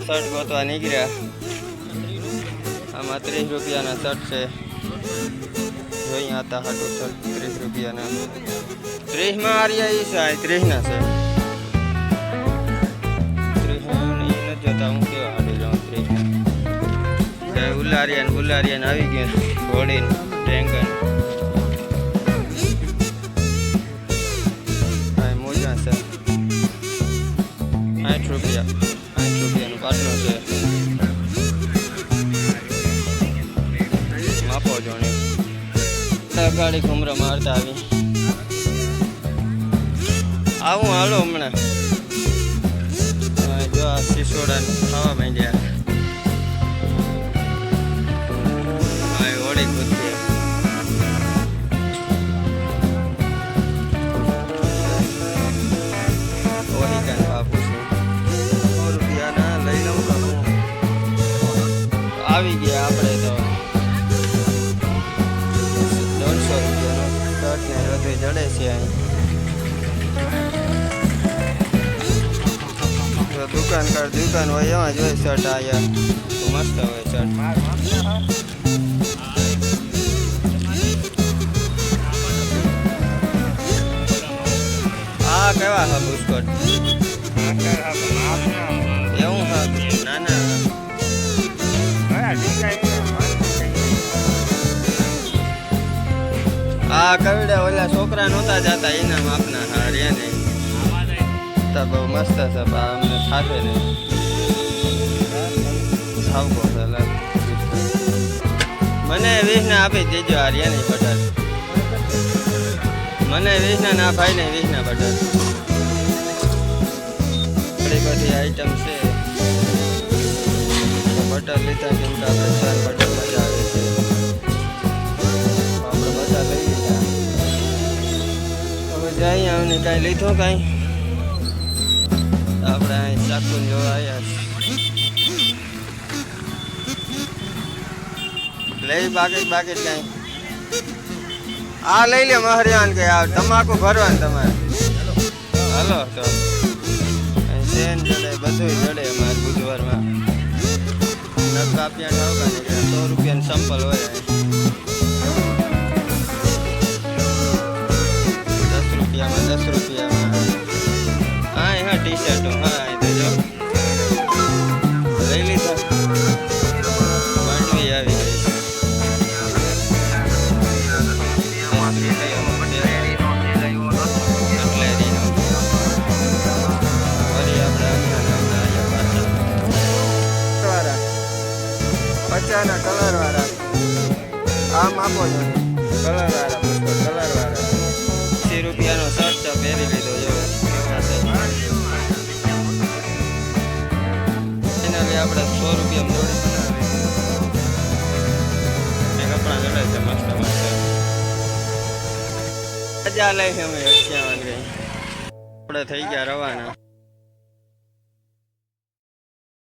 Shirt ગોતવા નીકળ્યા. આમાં 30 રૂપિયાના શર્ટ છે. જોઈએ હતા હાટો શર્ટ 30 રૂપિયાના. 30માં આર્યા ઈ છે, 30ના છે. 30 નથી જોતા હું કેવા હાટો જાઉં 30ના. ઉલારિયા બુલારિયા આવી ગયું ઘોડીને ટેન્ગન. મોજા છે 60 રૂપિયાનું પાટલો છે. માપો જોણી ગાડી ઘુમરા મારતા આવી. આવું હાલો હમણાં. જો આ સિસોડા ખાવા માંડ્યા. ઓળી કૂદતી ઓળી બાપુ છું. 100 રૂપિયાના લઈ લઉં તો આવી ગયા આપણે તો. 150 રૂપિયાનો શર્ટ ને હૃદય જડે છે અહીં. દુકાન હોય એમાં જ હોય શર્ટ. આયા મસ્ત હોય શર્ટ. આ કેવા હા બુસ્કોટ એવું હા નાના. આ કવિડા ઓલા છોકરા નહોતા જતા એના માપના હાર્યા ને તો બહુ મસ્ત છે. અમને થાકે ને થાવકો છે. મને 20 ના આપી દેજો હાર્યા નહીં બટર. મને 20 ના ભાઈ ને 20 ના બટર. ઘણી બધી આઈટમ છે. બટર લીધા કેમ કે આપણે ચાર બટર મજા આવે છે. આપણે બધા લઈ લીધા. હવે જઈએ અમને કાંઈ લીધો કાંઈ. આપણે અહીં ચાકુન જોવા આવ્યા. લઈ બાકી કાંઈ આ લઈ લે મહરિયાન કે આ તમાકુ ભરવાનું તમારે. હાલો તો સેન જડે બધું જડે અમારે બુધવારમાં. કાપિયા ઠાવકા નીકળ્યા. 100 રૂપિયાનું સંપલ હોય. 10 રૂપિયામાં હા ટી શર્ટો હા તો જો લઈ લીધા. માંડવી આવી ગઈ. પચાના કલર વાળા આમ આપો છો. કલર વાળા 80 રૂપિયાનો શર્ટ પહેરી લીધો. જો ફાઇનલી આપણે 100 રૂપિયામાં જોડી બનાવી. કપડા જડે છે મસ્ત મજા લઈ છે. અમે આપણે થઈ ગયા રવાના.